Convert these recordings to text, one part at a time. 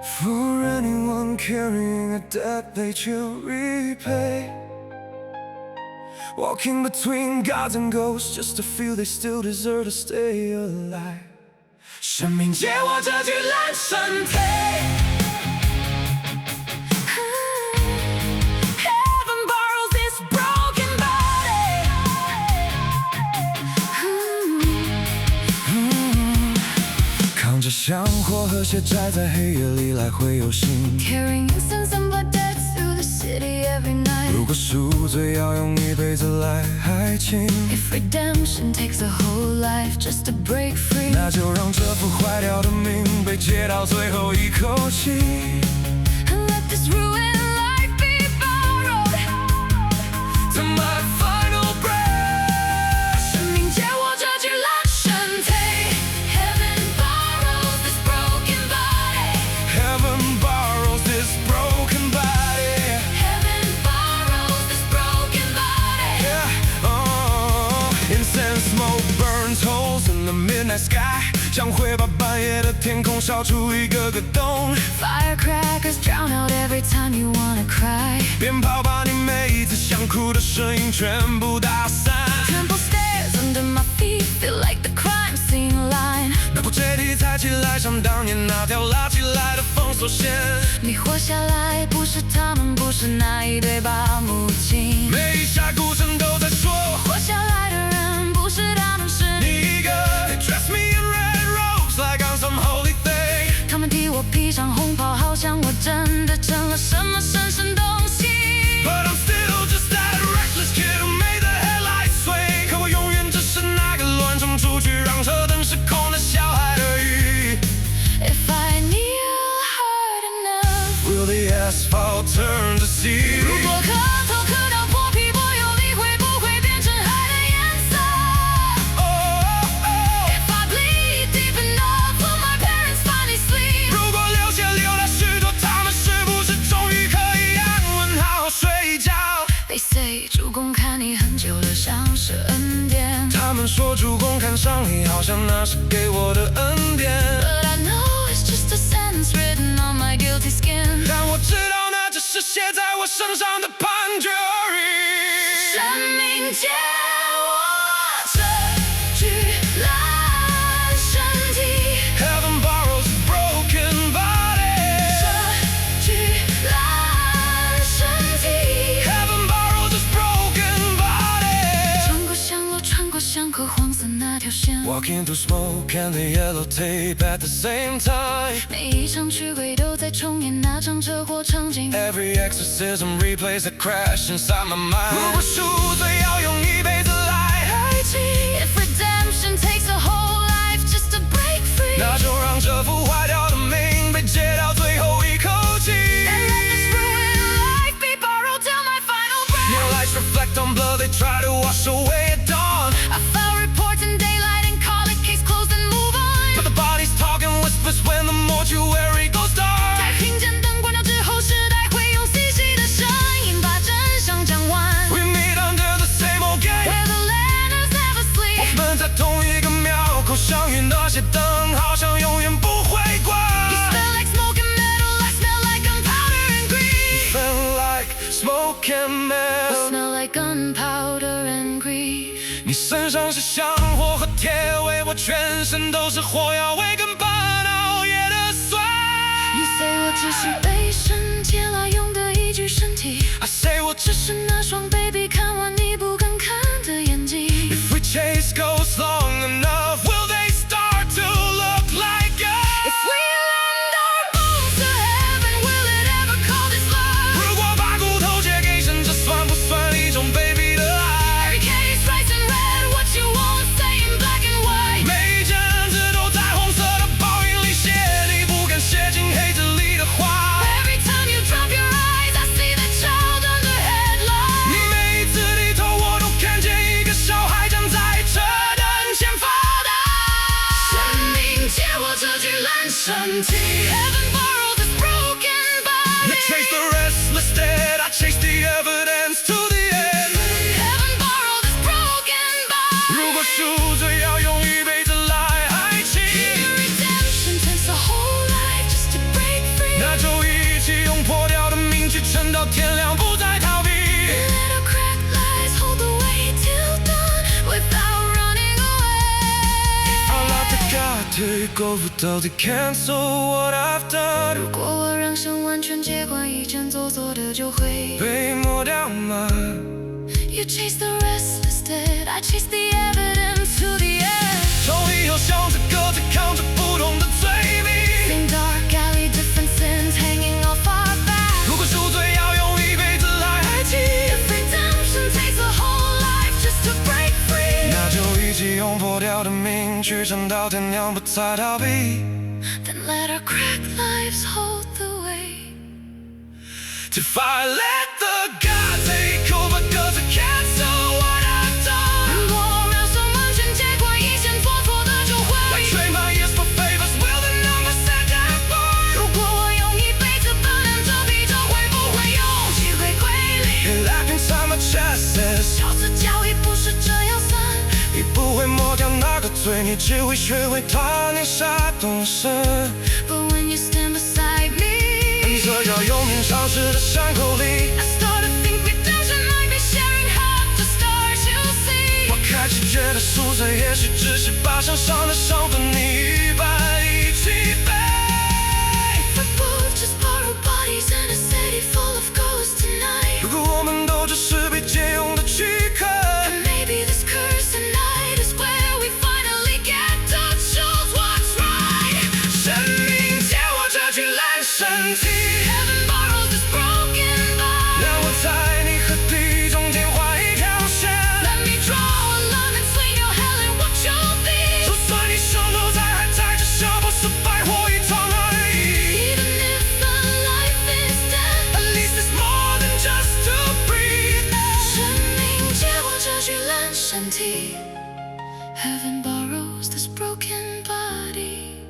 For anyone carrying a debt they to repay, walking between gods and ghosts just to feel they still deserve to stay alive. 生命借我这具烂身体， Heaven borrows this broken body. 扛着香火和血债，在黑夜里来回游行。 Carrying incense and blood debts through the city every night. 如果赎罪要用一辈子来爱情， If redemption takes a whole life just to break free, 那就让这副坏掉的命被借到最后一口气。 and let this ruined life be borrowed To my final breath. 生命借我这具烂身体 Heaven borrows this broken body. Heaven borrows this broken body. Heaven borrows this broken body. Yeah, oh. Incense smoke burns holes in the midnight sky， 将会把半夜的天空烧出一个个洞。 Firecrackers drown out every time you wanna cry. 鞭炮把你每一次想哭的声音全部打散。 Temple stairs under my feet feel like the crime scene line. 那部阶梯踩起来像当年那条拉起来的封锁线。你活下来不是他们，不是那一对把母亲。每一下古城都在说，活下来的人不是他们，是你一个。They dress me in red robes like I'm some holy thing。 他们替我披上红袍，好像我真的成了什么神圣东西。 But I'm still just that reckless kid who made the headlights sway。 可我永远只是那个乱冲出去让车灯失控的小孩而已。 If I kneel hard enough, Will the asphalt turn to sea？ 如果磕头磕到破皮破有力，会不会变成海的颜色 Oh, oh, oh。 ？If I bleed deep enough, will my parents finally sleep? 如果流血流了许多，他们是不是终于可以安稳好好睡觉？ They say 主公看你很久了，像是恩典。他们说主公看上你，好像那是给我的恩典。 But I know it's just a sentence written on my guilty skin. 但我知道那只是写在我身上的判决而已。生命借我这具烂身体， Heaven borrows a broken body。 这具烂身体。 Heaven borrows this broken body。 穿过巷路，穿过巷口，黄色那条线。 Walking through smoke and the yellow tape at the same time。 每一场聚会都在重演那场车祸场景。 Every exorcism replays the crash inside my mind。 如果赎罪要用一辈子来爱情， If redemption takes a whole life just to break free, 那就让这副坏掉的命被借到最后一口气。 and let this ruined life be borrowed till my final breath. Neon lights reflect on blood, they try to wash away at dawn. I file reports in daylight and call it case closed and move But on. the bodies talk in whispers when the mortuary goes 在 dark。 听见灯关掉之后，时代会用细细的声音把真相讲完。 We meet under the same old gate。 Where the lanners never 我 sleep. 们在同一个庙口相遇，那些灯好像永远不会关。 You smell like smoke and metal, I smell like gunpowder and greed. Smell like smoke and I metal。 smell like gunpowder and greed. 你身上是香火和铁味，我全身都是火药味跟半熬夜的酸。 You say 我只是被神借来用的一具身体， I say 我只只是那双被逼看完你不敢看的眼睛。 If we chase ghosts long enough, will they start to look like us? If we lend our bones to heaven, will it ever call this love? 如果把骨头借给神，这算不算一种卑鄙的爱？ Every case writes in red what you won't say in black and white. 每一件字都在红色的报应里写你不敢写进黑字里的话。 Every time you drop your eyes, I see the child under 你 headlights. 每一次低头，我都看见一个小孩站在车灯前发呆。生命借我这具烂身体 Heaven borrowed this broken You body. chase the restless dead, I chase the evidence to the end。 Heaven borrowed this broken body. 如果赎罪要用一辈子来爱情， Redemption takes a whole life just to break free. Till you go without it, cancel what I've done。如果我让神完全接管，以前做错的就会被抹掉吗？ You chase the restless dead, I chase the evidence to the end。从以后像着各自扛着不同的罪名。Same dark alley, different sins hanging off our back。如果赎罪要用一辈子来还清 If redemption takes a whole life just to break free， 那就一起用破掉的命去撑到天亮，不再逃避。Then let our cracked lives hold the weight。 If I let the God take over， 各自 cancel what I've done。 如果我让神完全接管，以前做错的就会 I trade my years for favors, will the numbers set that bar？ 如果我用一辈子扮演这比，这会不会有机会归零？ Life inside my chest says， 小子交易不是这样算。你不会抹掉那个罪，你只会学会他年少懂事。 But when you stand beside me， 这条永远消失的伤口里 I start to think redemption might be sharing half the stars you see。 我开始觉得赎罪也许只是把身上的伤分你一半一起背。 If we both just borrow bodies in a city full of ghosts tonight， 如果我们都只是被借用的躯壳 then maybe this cursed night is where we finally get to choose what's right。 生命借我这具烂身体 Heaven borrows this broken body， 让我在你和地中间画一条线 Let me draw a line between your hell and what you'll be。 就算你手都在还在，这笑不是白活一场而已 Even if the life is dead， At least it's more than just to breathe 生命借我这具烂身体 Heaven borrows this broken body，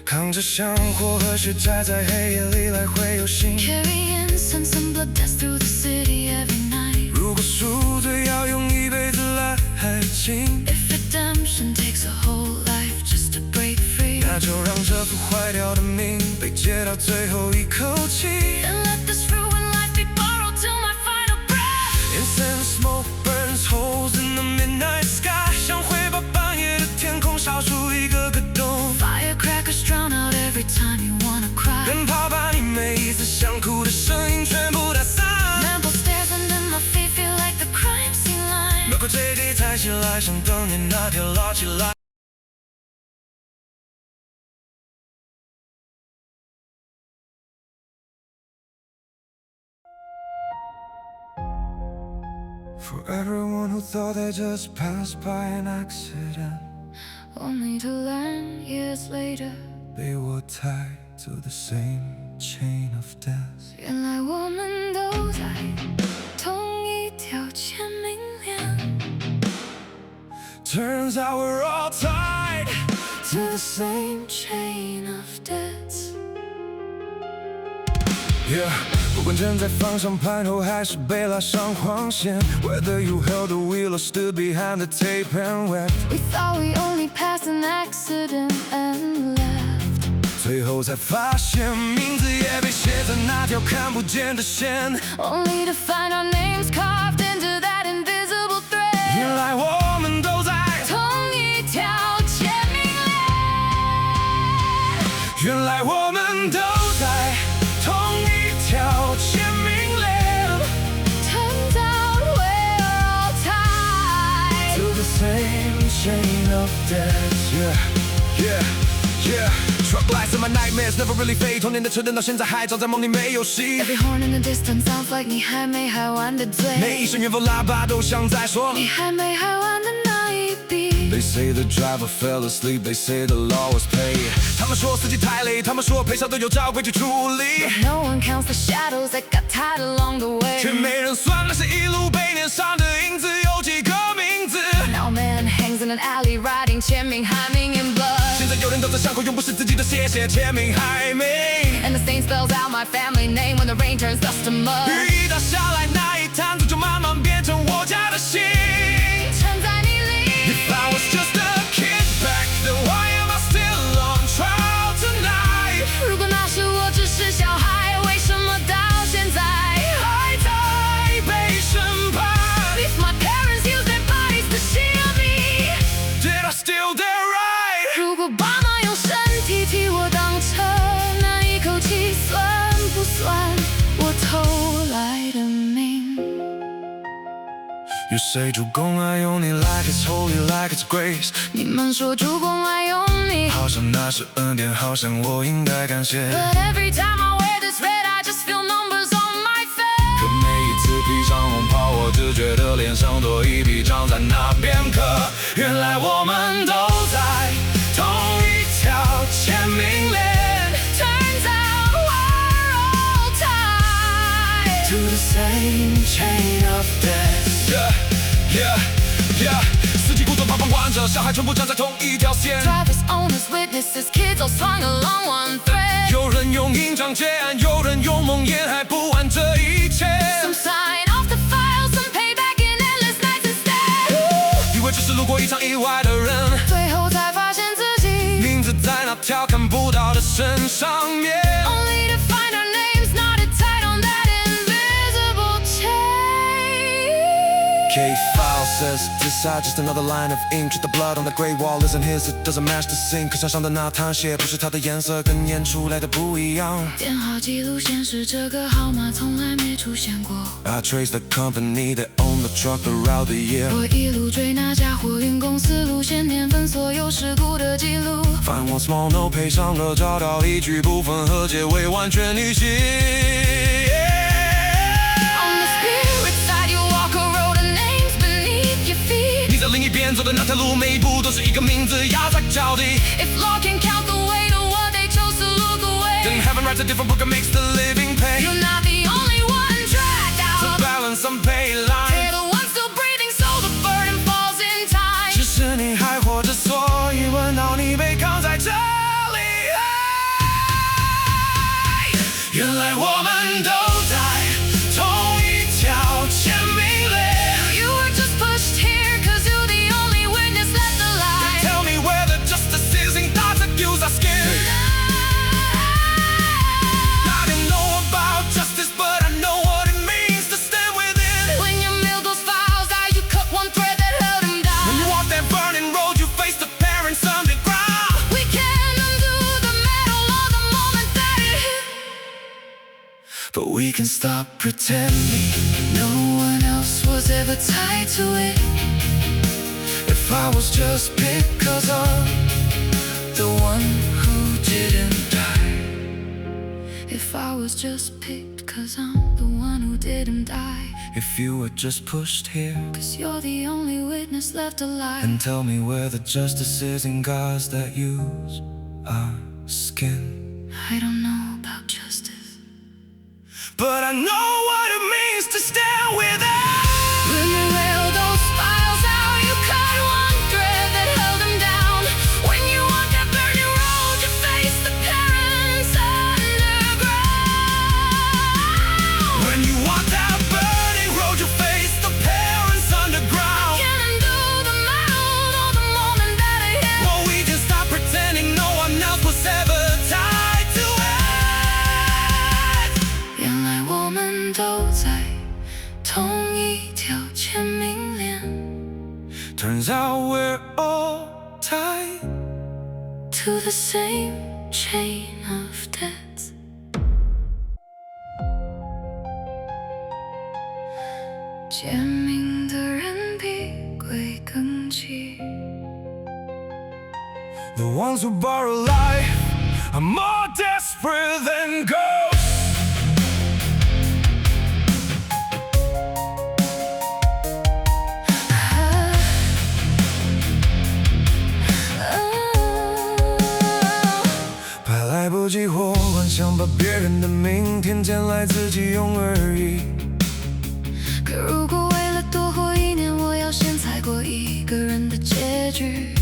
扛着香火和血债，在黑夜里来回游行 Carry incense and blood dance through the city every night。 如果赎罪要用一辈子来还清 If redemption takes a whole life just to break free， 那就让这副坏掉的命被借到最后一口气 Then let this ruined life be borrowed till my final breath。 Incense smoke burns holes in the midnight sky 像会把半夜的天空烧出一个个洞 Firecrackers drown out every time you wanna cry。 鞭炮把你每一次想哭的声音全部打散 Marble stairs and then my feet feel like the crime scene line。 如果这地抬起来像当年那条拉起来 For everyone who thought they just passed by an accident Only to learn years later， They were tied to the same chain of death 原来我们都在同一条签名链。 Turns out we're all tied To the same chain of debts。 Yeah， 不管站在方向盘后还是被拉上黄线 Whether you held the wheel or stood behind the tape and wept We thought we only passed an accident and left， 最后才发现名字也被写在那条看不见的线 Only to find our names carved into that invisible thread。 原来我们都在同一条签名链，原来我们都在同一条签名链 Turns out we're all tied To the same chain of death Yeah, yeah, yeah Truck lights and my nightmares never really fade 童年的车灯到现在还照在梦里没有熄 Every horn in the distance sounds like 你还没嗨完的醉，每一声远方喇叭都像在说你还没嗨完的那一笔。 They say the driver fell asleep They say the law was paid 他们说司机太累他们说赔偿都有照规矩处理 No one counts the shadows that got tied along the way 却没人算那些一路被念上的影子有几个名字 Now man hangs in an alley writing 签名 hymning in blood 现在有人等着巷口用不是自己的写签名还没 And the saint spells out my family name when the rain turns dust to mud 雨一打下来那一滩土就慢慢变成我家的心沉在你里 If I was just a kid back then why am I still on trial tonight 如果那时我只是小孩，为什么到现在还在被审判 If my parents used their bodies to shield me Did I still dare right 如果爸妈用有谁主攻爱用你 like it's holy like it's grace？ 你们说主公爱用你，好像那是恩典，好像我应该感谢。 But every time I wear this red, I just feel numbers on my face。 可每一次披上红袍，我只觉得脸上多一笔账在那边刻。原来我们都在同一条签名链。 Turns out we're all tied To the same chain of death。Yeah。司机、顾客、旁观者、小孩全部站在同一条线。 Drivers, owners, witnesses, kids all strung along one thread。 有人用印章结案，有人用梦魇还不完这一切。 Some sign off the file, some pay back in endless nights instead。 以为只是路过一场意外的人，最后才发现自己名字在那条看不到的绳上面。 Only to find our names knotted tight on that invisible chain。 K-file says this side just another line of ink. Just the blood on the gray wall isn't his, it doesn't match the sink. 可墙上的那滩血不是它的颜色，跟演出来的不一样。电话记录显示这个号码从来没出现过。 I trace the company that owned the truck throughout the year. 我一路追那家货运公司路线年份所有事故的记录。 Find one small note 配上了，找到一句部分和结尾完全一起。 On the spirit side, you walk a road and names beneath your feet。 你在另一边走的那条路，每一步都是一个名字压在脚底。 If law can count the weight of what they chose to look away, Then heaven writes a different book and makes the living pay. you're not the only one dragged To out. balance some pay They're line， the ones still breathing, so the burden falls in time。 只是你还活着，所以闻到你被扛在这里。原来我们都在同一条签名链。 You were just pushed here, cause you're the only witness left alive。 Tell me where the justice is in God's accused our skin. I didn't know about justice, but I know what it means to stand within. When you milled those files out, you cut one thread that held them down. When you walk that burning road, you face the parents underground. We can't undo the metal or the moment that it hit, But we can stop pretending no one else was ever tied to it. if I was just picked 'cause I'm The one who didn't die. If I was just picked, cause I'm the one who didn't die. if you were just pushed here. Cause you're the only witness left alive. And tell me where the justice is in gods that use our skin. I don't know about justice, But I know what it means to stand with us. when you nailed those files out, you cut one thread that held them down. When you walked that burning road, you faced the parents underground. When you walk that burning road, you face the parents underground. Can't undo the metal or the moment that it hit. Well, we just stop pretending no one else was ever tied to it. 原来我们都在同一条签名链。 Turns out we're all tied To the same chain of death。 签名的人比鬼更急。 The ones who borrow life are more desperate than ghosts. By 来不及或幻想把别人的明天捡来自己用而已。可如果为了多活一年，我要先踩过一个人的结局。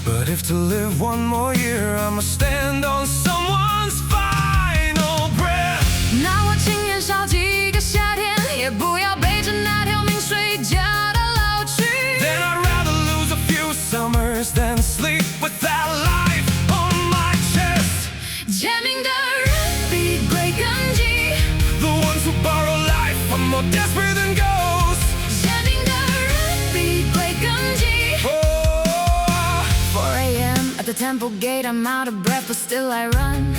But if to live one more year, I must stand on someone's final breath. 那我情愿少几个夏天，也不要背着那条命水家的老去。 Then I'd rather lose a few summers than sleep with that life on my chest. 签名的人比鬼更急， The ones who borrow life are more desperate than ghosts. 签名的人比鬼更急。 Oh, 4 a.m. at the temple gate, I'm out of breath, but still I run.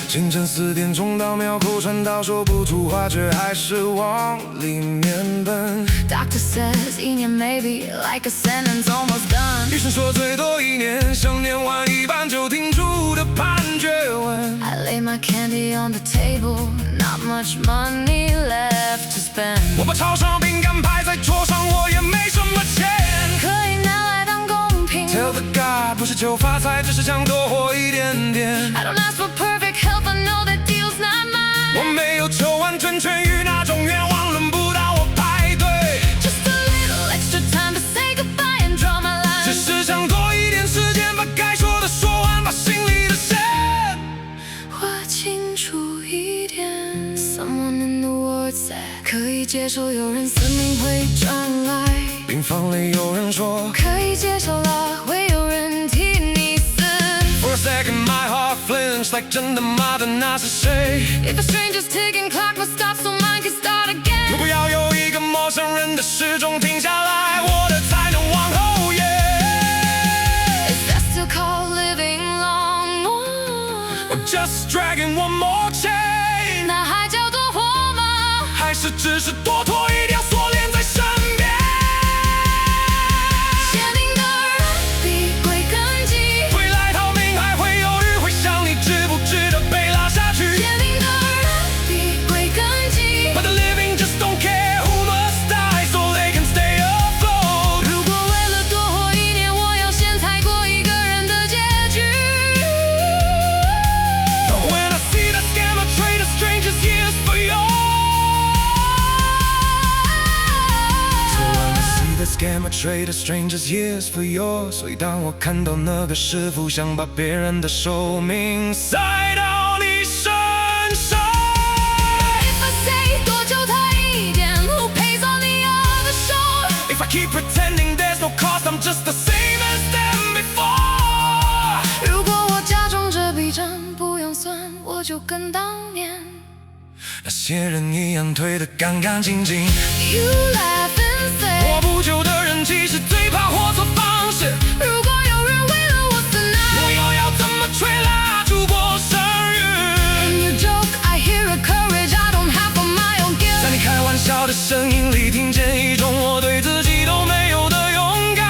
清晨4点钟到庙口传道，说不出话，却还是往里面奔。 Doctor says 1年 maybe like a sentence almost done。 医生说最多1年，想念完一半就停住的判决文。 I lay my candy on the table, not much money left to spend。 我把超商饼干摆在桌上，我也没什么钱，可以拿来当公平。 Tell the God 不是求发财，只是想多活一点点。 I don't ask for perfect health, I know that deal's not mine。 我没有求完全痊愈，那种愿望轮不到我排队。 Just a little extra time to say goodbye and draw my line。 只是想多一点时间，把该说的说完，把心里的线划清楚一点。 Someone in the ward said 可以接受有人死命会障碍。 病房里有人说可以接受了，会有人替你死。 For a second my heart flinched like 真的吗的那是谁？ If a stranger's ticking clock must stop so mine can start 如 again。 果要有一个陌生人的时钟停下来，我的才能往后延。 Is that still called living long Or just dragging one more chain？ 那还叫多活吗？还是只是多拖一条锁链在身边？ 签名的人比鬼更急，会来逃命还会犹豫，会想你值不值得被拉下去。签名的人比鬼更急。 But the living just don't care who must die so they can stay afloat。 如果为了多活1年，我要先踩过一个人的结局。 When I see the scammer trade a stranger's years for yours。 So when I see the scammer trade a stranger's years for yours。 所以当我看到那个师傅想把别人的寿命塞到你身上。 If I say 多久他一点 ，Who pays all the other shore？ If I keep pretending there's no cost, I'm just the same as them before。 如果我假装这笔账不用算，我就跟当年那些人一样退得干干净净。 You laugh and say， 活不久的人其实最怕活错方式。如果有人为了我死那，我又要怎么吹蜡烛过生日 And you joke, I hear a courage I don't have for my own guilt。 在你开玩笑的声音里，听见一种我对自己都没有的勇敢。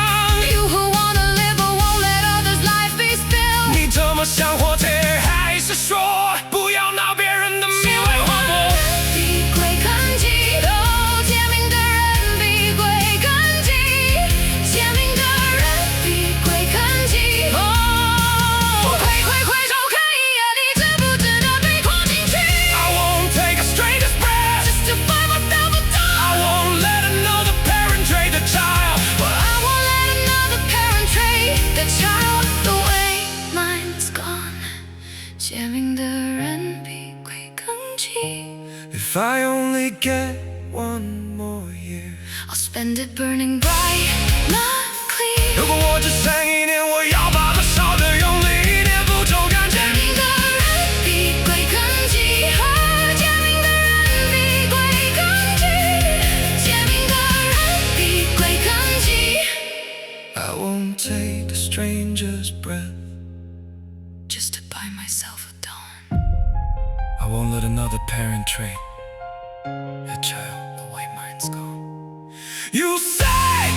You who wanna live but won't let others' life be spilled。 你这么想活着，还是说不要拿别人的命来换我？比鬼更急，哦，签名的人比鬼更急，签名的人比鬼更急。哦，快走看一眼，你值不值得被拖进去 I won't take a stranger's breath， ？Just to find myself a I dog。 won't let another parent trade the child。 Well, I won't let another parent trade the child the way mine's gone。签名的人比鬼更急。 If I only get one more year， I'll spend it burning bright, not clear。如果我只剩1年，我要把它烧得用力一点，不抽干净。签名的人比鬼更急，啊，签名的人比鬼更急，签名的人比鬼更急。 I won't take a stranger's breath， Just to buy myself a dawn。 I won't let another parent trade a child the way mine's gone。 You say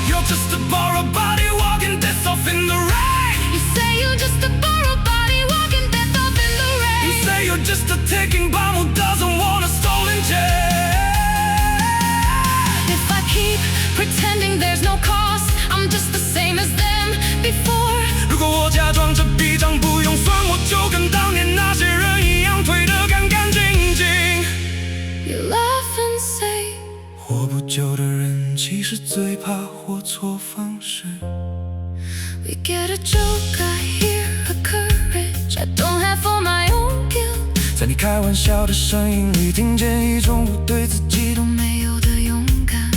you're just a borrowed body walking death off in the rain。 You say you're just a borrowed body walking death off in the rain。 You say you're just a ticking bomb who doesn't want a stolen chain。 If I keep pretending there's no cost, I'm just the same as them before。 如果我假装这笔账不用算，我就跟当年那些人一样退得干干净净。 You laugh and say， 活不久的人其实最怕活错方式。 We get a joke, I hear a courage I don't have for my own guilt。 在你开玩笑的声音里，听见一种我对自己都都没有的勇敢，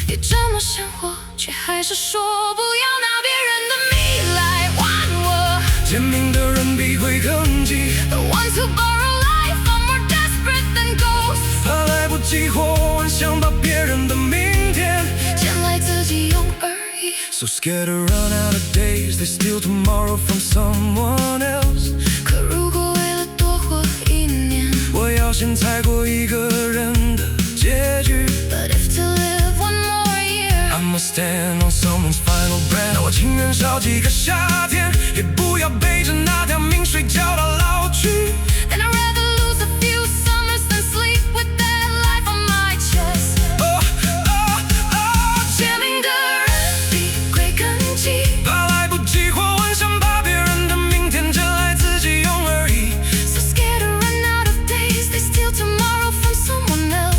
也这么想活，却还是说不要拿别人的命来换我。签名的人比鬼更急， The ones who borrow life are more desperate than ghosts。 怕来不及活完，想把别人的明天捡来自己用而已。 So scared to run out of days, they steal tomorrow from someone else。 可如果为了多活1 stand on someone's final breath。那我情愿少几个夏天，也不要背着那条命水浇到老去。Then I'd rather lose a few summers than sleep with that life on my chest。签名的人比归根基，怕来不及或幻想把别人的明天捡来自己用而已。So scared to run out of days, they steal tomorrow from someone else。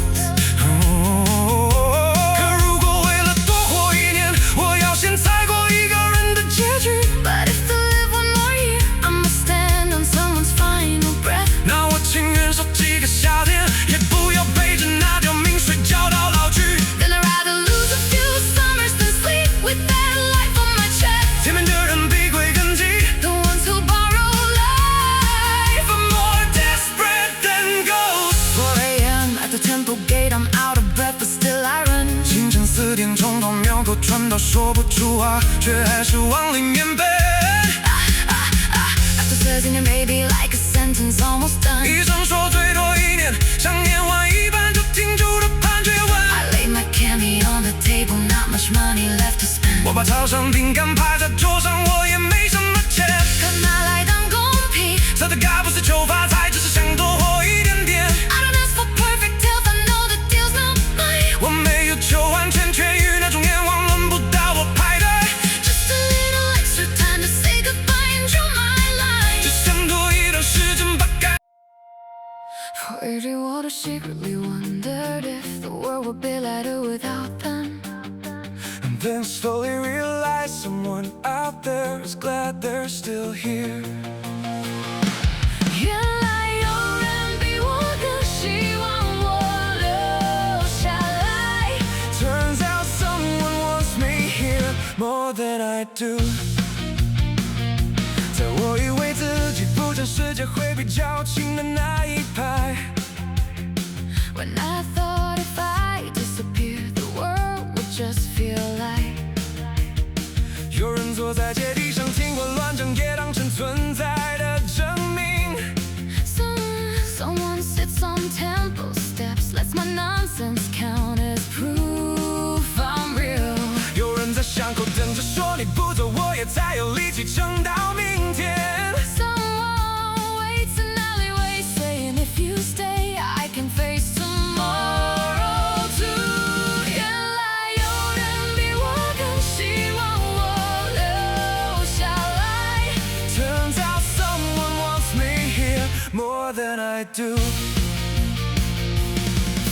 可如果为了多活一年，我要先踩过一个人的结局。But if to live one more year, I must stand on someone's final breath。那我情愿少几个夏天，也不要背着那条命水浇到老去。Then I'd rather lose a few summers than sleep with that life on my chest。前面的人比归根基 The ones who borrow life are more desperate than ghosts。 4 a.m. at the temple gate, I'm out of breath, but still I run。清晨4点冲到庙口，喘到说不出话，却还是往里面奔。After 13 it may be like a sentence almost done。 医生说最多1年，想念完一半就停住的判决文。 I lay my candy on the table, not much money left to spend。 我把超商饼干拍在桌上，我也没什么钱，可拿来当公平。色的嘎不是求发财，只是想多活一点点。 I don't ask for perfect health, I know the deal's not mine。 我没有求完全痊愈，那种愿望轮不到我排队。 Just a little extra time to say goodbye and draw my line。 只想多一段时间把该。 For 80 what I secretly wondered if the world would be lighter without them。 And then slowly realize someone out there is glad they're still here。 原来有人比我更希望我留下来。 Turns out someone wants me here more than I do。 在我以为自己不真世界会比较轻的那一排， When I thought if I disappeared, the world would just feel like。 有人坐在阶梯上听我乱讲，也当成存在的证明。 Someone sits on temple steps, lets my nonsense count as proof I'm real。 有人在巷口等着说你不走，我也才有力气撑到明天。 Someone waits in alleyway saying if you stay, I can face tomorrow too。 原来有人比我更希望我留下来。 Turns out someone wants me here more than I do。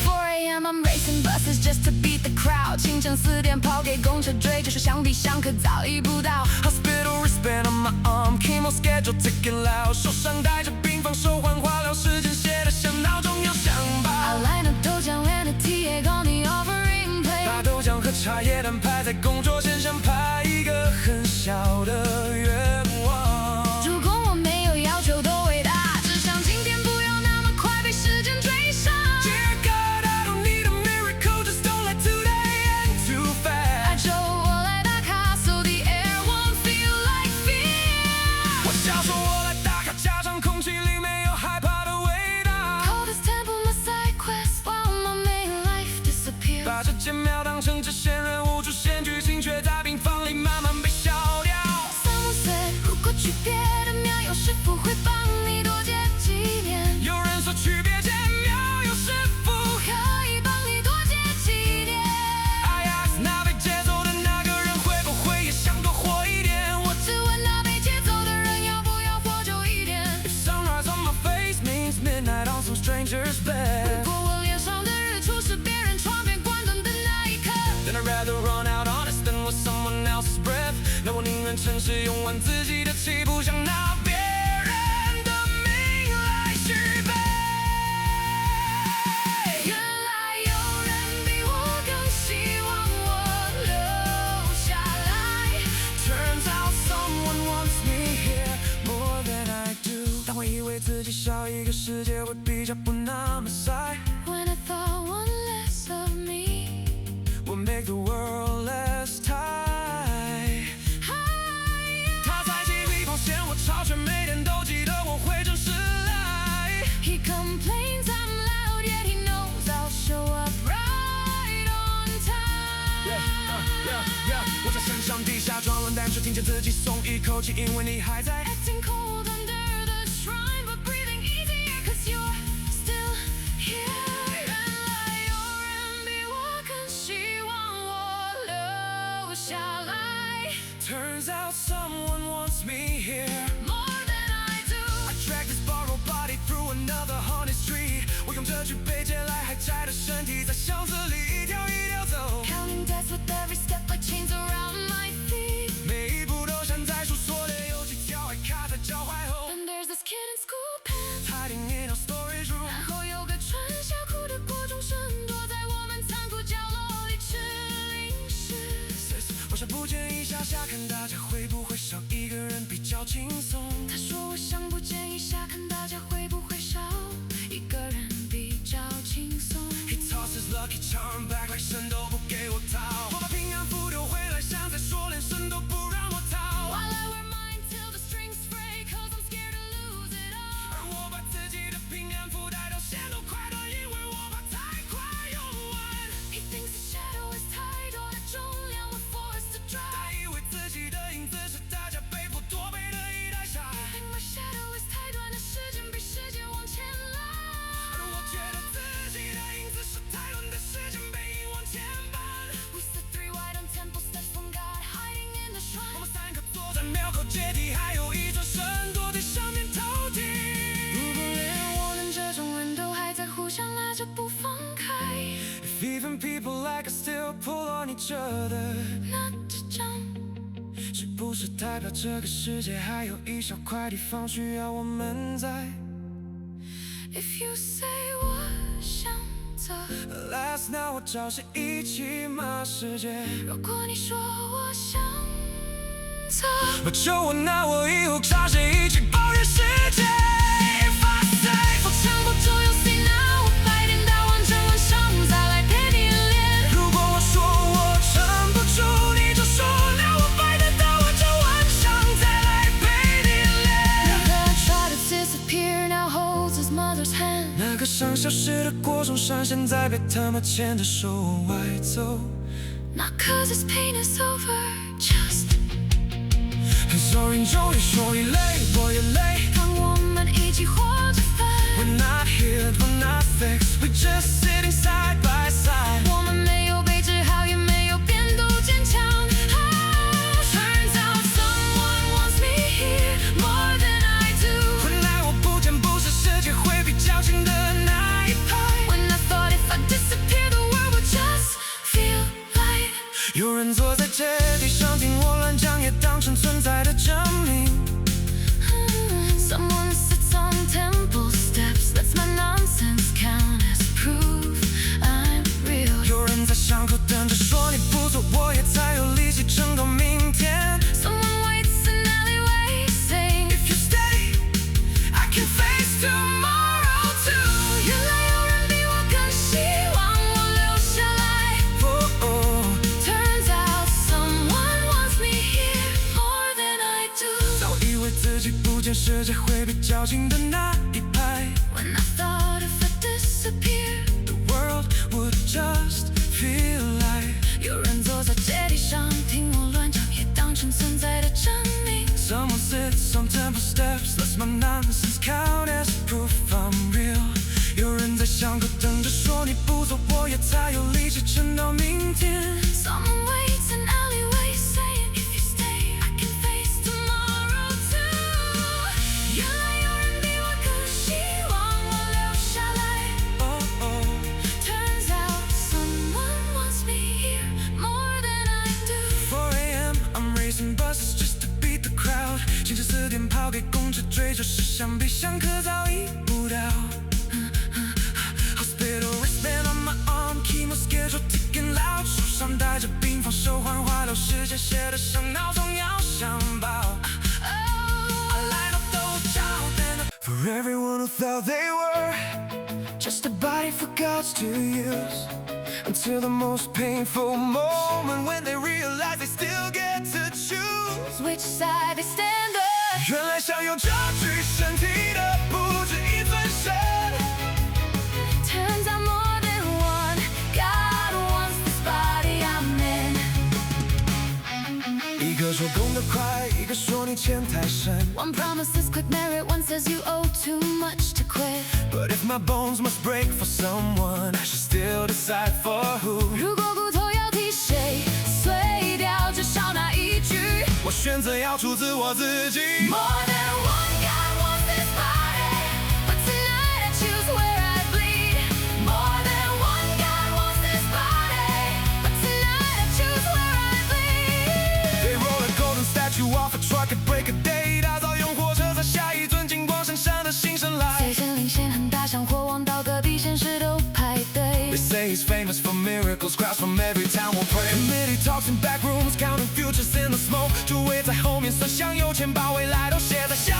4 a.m. I'm racing buses just to beat the crowd。 清晨4点跑给公车追，就是相比相可早已不到。 Hospital wristband on my arm, chemo schedule ticking loud。 手上戴着病房手环，化疗时间写得像闹钟要响 I 爆。 line up 豆浆 and a tea egg on the offering plate。 把豆浆和茶叶蛋排在工作线上，拍一个很小的愿望。如果我没有要求多伟大，只想今天不要那么快被时间追上。 Dear God, I don't need a miracle, just don't let today end too 爱 fast。 就我来打卡 ，so the air won't feel like fear。 我小时候我来打卡，加上空气里没有害怕的味道。 Call this temple my side quest while my main life disappears。 把这间庙当成支线任务，出现剧情却在病房里慢慢被消掉。 Someone said， 如果去别的庙，有师傅会帮你多结几年。有人说去别间庙，有师傅可以帮你多结几年。 I ask 那被接走的那个人会不会也想多活一点？我只问那被接走的人要不要活久一点。 If sunrise on my face means midnight on some stranger's 如 bed， 果我脸上的日出是别人窗边关灯的那一刻， then I'd rather run out honest than with someone else's breath。那我宁愿诚实用完自己的气，不想拿别人的命来续杯。原来有人比我更希望我留下来。 Turns out someone wants me here more than I do。 当我以为自己少一个世界会比较不那么晒， When I thought one less of me will make the world less tight。 他在极力抛线，我超全，每天都记得我会准时来。 He complains I'm loud, yet he knows I'll show up right on time。听见自己松一口气，因为你还在 Acting cold under the shrine, but breathing easier 'cause you're still here. 原来有人比我更希望我留下来。Turns out someone wants me here More than I do. I drag this borrowed body through another haunted street 我用这具被借来还债的身体在巷子里一条一条走 Counting deaths with every step like chains around my feet. 每一步都像在诉说的有几条还卡在脚踝后 Then there's this kid in school pants. Hiding in our storage room 然后有个穿校裤的国中生躲在我们仓库角落里吃零食。我想不见一下下看大家会不会少一个人比较轻松他说我想不见一下看大家会不会少一个人比较轻松。 He tosses lucky charm back like 神都不给我逃我把平安符丢回来像在说连神都不让我逃 While I wear mine till the strings fray cause I'm scared to lose it 而 all. 我把自己的平安符带到线都快断因为我怕太快用完 He thinks the shadow is tight 我的重量 we're forced to 他 drive. 以为自己的影子是大家被迫躲避的一代傻 Think my shadow is tight 短的时间比时间往前拉。而我觉得自己的影子是太短的时间被硬往前搬 We stood three wide on temple steps from God hiding in the 我 shrine. 们三个坐在庙口阶梯还有一座神躲在上面偷听如果连我们这种人都还在互相拉着不放开， If even people like us still pull on each other 那这张是不是代表这个世界还有一小块地方需要我们在 If you say 我想走， Last night 我找谁一起骂世界如果你说我想走，就我拿我以后找谁一起抱怨世界 If I say 我撑不住有 say now 我白天到晚整晚上再来陪你练。如果我说我撑不住你就说了我白天到晚整晚上再来陪你练 Then try to disappear now holds his mother's hand. 那个想消失的国中生现在被他们牵着手往外走 Not cause his pain is over, just Sorry 终于说你累我也累让我们一起活着分。 We're not healed, we're not fixed We're just sitting side by side 我们没有被治好，也没有变得坚强。Turns out someone wants me here more than I do. 原来我不见不是世界会比较近的那一派 When I thought if I disappear, the world would just feel light. 有人坐在阶梯上听我乱讲，也当成存在的证明。Someone sits on temple steps, lets my nonsense count as proof I'm real. 有人在巷口等着说你不走，我也才有力气撑到明天。Someone waits in alleyway saying, If you stay, I can face tomorrow too. 原来有人比我更希望我留下来。Turns out someone wants me here more than I do. 早以为自己不见世界会比较近的那一派 When I thought if I disappear, The world would just feel like 有人坐在阶梯上听我乱讲，也当成存在的证明。 Someone sits on temple steps, lets my nonsense count as proof I'm real 有人在巷口等着说你不走，我也才有力气撑到明天。 Someone waits in alleyway saying, If you stay, I can face tomorrow too. 原来有人比我更希望我留下来。Turns out someone wants me here more than I do. 4 a.m. I'm racing buses just to beat the crowd 清晨4点跑给公车追逐时相比相可早已不到 Hospital wristband on my arm Chemo schedule ticking loud 手上戴着冰防手环花流时间写得像闹钟要响爆 I light up those child and For everyone who thought they were Just a body for gods to use Until the most painful moment When they realize they still get to choose Which side they stand on. 原来享有这具身体的不止一尊神 Turns out more than one God wants this body I'm in. 一个说工的快欠太深。 One promise is quick merit, one says you owe too much to quit. But if my bones must break for someone, I should still decide for who. 如果骨头要替谁碎掉，至少那一句，我选择要出自我自己。 More than one God wants this body, but tonight I choose where I bleed. More than one God wants this body, but tonight I choose where I bleed. They roll a golden statue off a truck and break a day， 打造用火车在下一尊金光闪闪的新生来。最近领先很大，像火王到各地县市都排队。 They say he's famous for miracles, crowds from every town will pray. Committee talks in back rooms, counting futures in the smoke. 诸位在后面算香油钱，把未来都写在香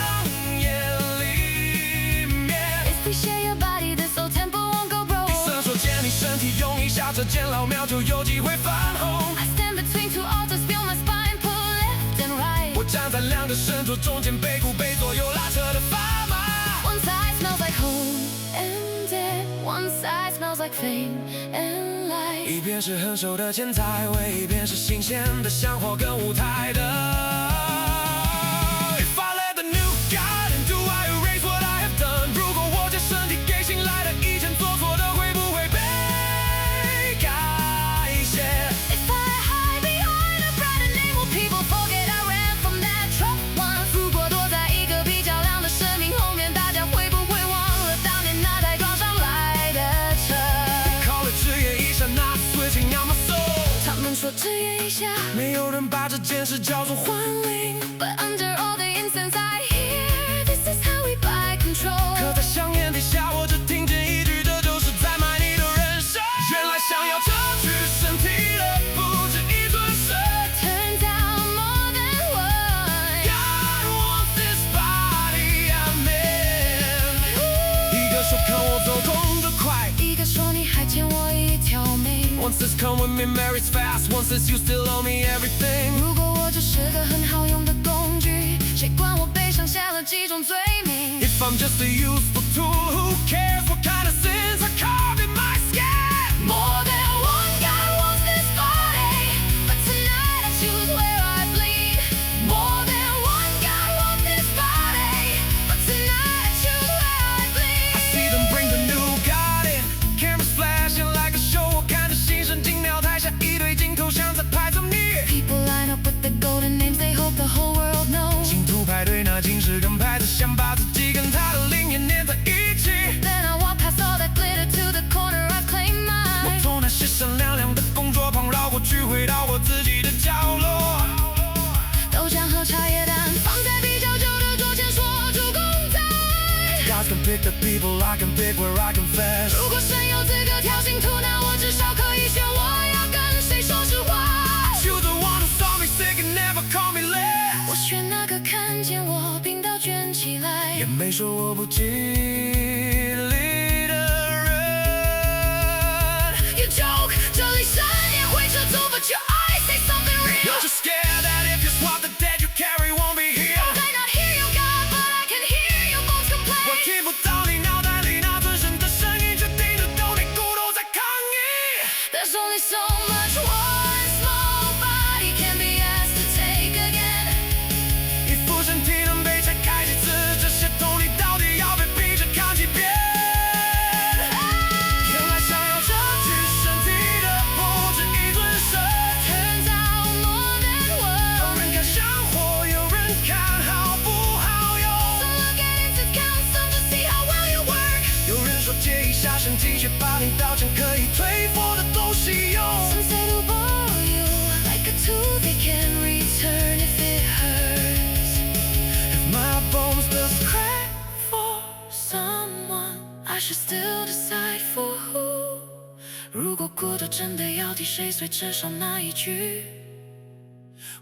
烟里面。 If we share your body, this old temple won't go broke. 医生说见你身体用一下这监牢庙就有机会翻红。 I stand between two altars, feel my spine pull left and right. 我站在两个神桌中间，背骨被左右拉扯的砝码。 One side smells like home and dead, one side smells like fame and light. 一边是很熟的前菜味，一边是新鲜的香火跟舞台的。If I let the new God in, do I erase what I have done？ 如果我将身体给新来的以前做错的，会不会被改写？ If I hide behind a brighter name, will people forget I ran from that truck once? 如果躲在一个比较亮的生命后面，大家会不会忘了当年那台撞上来的车？ Call it 职业一刹那 switching out my soul。 他们说只眼一下，没有人把这件事叫做换灵。 But under all the incense I hear, this is how we buy control. 可在香烟底下，我只听见一句，这就是在卖你的人生。原来想要争取身体的不止一尊神。 Turns out more than one. God wants this body I'm in。 一个说看我走动得快，一个说你还欠我一条命。 One says come with me, marries fast. One says you still owe me everything。 如果我只是个很好用的工具，谁管我背上下了几种罪名？ If I'm just a useful tool, who cares what kind of sins are carved in my skin? More than one God wants this body, but tonight I choose where I bleed. More than one God wants this body, but tonight I choose where I bleed. I see them bring the new God in, cameras flashing like a show。 我看着新生进庙，台下一堆镜头像在拍着你。 People line up with the golden names, they hope the whole world knows. 信徒排队拿金饰跟牌子，想把自己跟他的灵眼粘在一起。 Then I walk past all that glitter to the corner, I claim 我 mine. 从那些闪亮亮的工作旁绕过去，回到我自己的角落。豆浆和茶叶蛋放在比较旧的桌前，说出公仔。 God can pick the people, I can pick where I confess。 如果神有资格挑衅徒，那我至少可以选我要跟谁说实话。 You're the one who saw me sick and never called me less。 我选那个看见我病到卷起来，也没说我不吉利的人。 You joke， 这里是宴会车组 ，But your eyes say something real. You're just scared that if you swap the dead you carry won't be here。 I might not hear you God, but I can hear your bones 我 complain. 听不到你脑袋里那尊神的声音，却听得懂你骨头在抗议。 There's only so much one small body can be asked to take again. 一副身体能被拆开几次，这些痛你到底要被逼着扛几遍？原来想要争取身体的不止一尊神。 Turns out more than 有 one. 人看香火，有人看好不好用。 So look at incense, count some to see how well you work. 有人说借一下身体，却把你道歉可以推佛的东西用。 Some say to borrow you like a tool they can return if it hurts. If my bones does crack For someone, I should still decide for who. 如果骨头真的要替谁碎，至少那一句。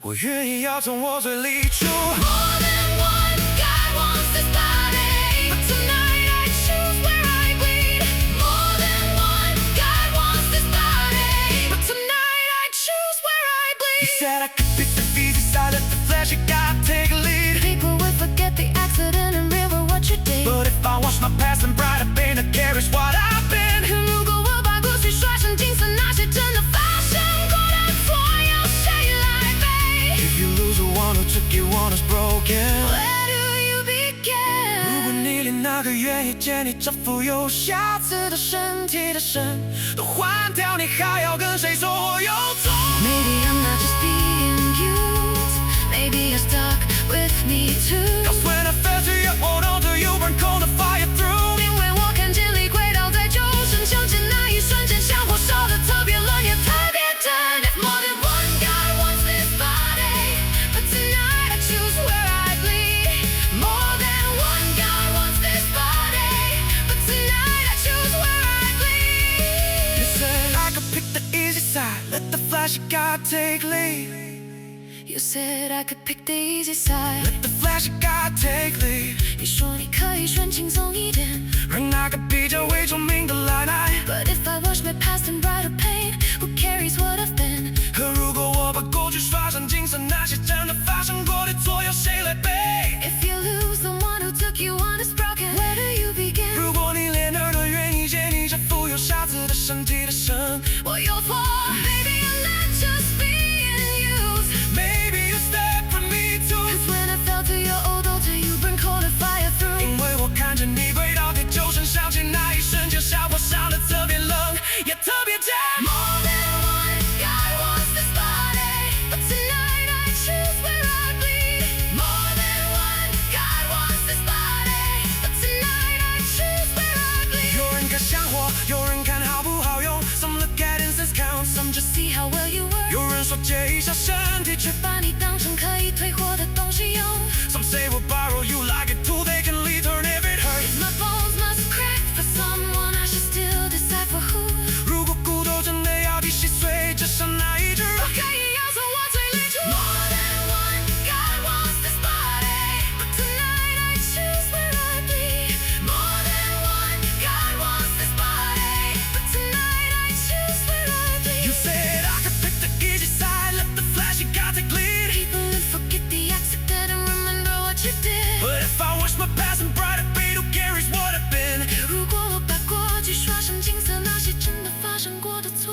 我愿意要从我嘴里出。 More than one God wants this body, but tonight I choose where I bleed. More than one God wants this body, but tonight I choose where I You bleed. said I could pick the easy side, let the flashy guy take a lead. People will forget the accident and remember what you did. But if I wash my past and brighter pain, I carries what I've been. 如果我把过去刷成金色，那些真的发生过的错，由谁来背？ If you lose the one who took you on is broken. 那个愿意见你这副有瑕疵的身体的身都换掉，你还要跟谁说我有错 Maybe I'm not just being used. Maybe you're stuck with me too. Cause when I fell to you, hold on to you, burn cold to fire through 因为我看见你跪倒在救生箱前，那一瞬间像火烧得特别冷也特别真。If more than one guy wants this body, but tonight I choose where I bleed. More than one guy wants this body, but tonight I choose where I bleed. You said I could pick the easy side, let the flashy guy take lead. You said I could pick the easy side. Let the flashy guy take lead. 你说你可以选轻松一点，让那个比较伪聪明的奶奶。 But if I wash my past and write a pain, who carries what I've been? 可如果我把过去刷成金色，那些真的发生过的错，由谁来背？ If you lose the one who took you on is broken, where do you begin? 如果你连耳朵愿意见你这副有瑕疵的身体的身，我有错 Maybe you're not just being used. Maybe you step for me too. Cause when I fell to your old altar, you burn cold and fire through. 因为我看着你跪倒在救生箱前，那一瞬间小火烧得特别冷，也特别真。 More than one guy wants this body, but tonight I choose where I bleed. More than one guy wants this body, but tonight I choose where I bleed. 有人看香火，有人看好不好用 ，Some look at incense count, some just See how well you work. 有人说借一下身体，却把你当成可以退货的东西用。 Some say we'll borrow you like it too, they can return if it hurts. If my bones must crack for someone, I should still decide for who. 如果骨头真的要滴稀碎，只剩那一只。我可以要从我嘴里出。More than one guy wants this body, but tonight I choose where I bleed. More than one guy wants this body, but tonight I choose where I bleed. You said I could pick the easy side, let the flashy guy take lead. People live, forget the accident and remember what you did. But if I wash my past and bright a beat, who carries what I've been? 如果我把过去刷成金色，那些真的发生过的错，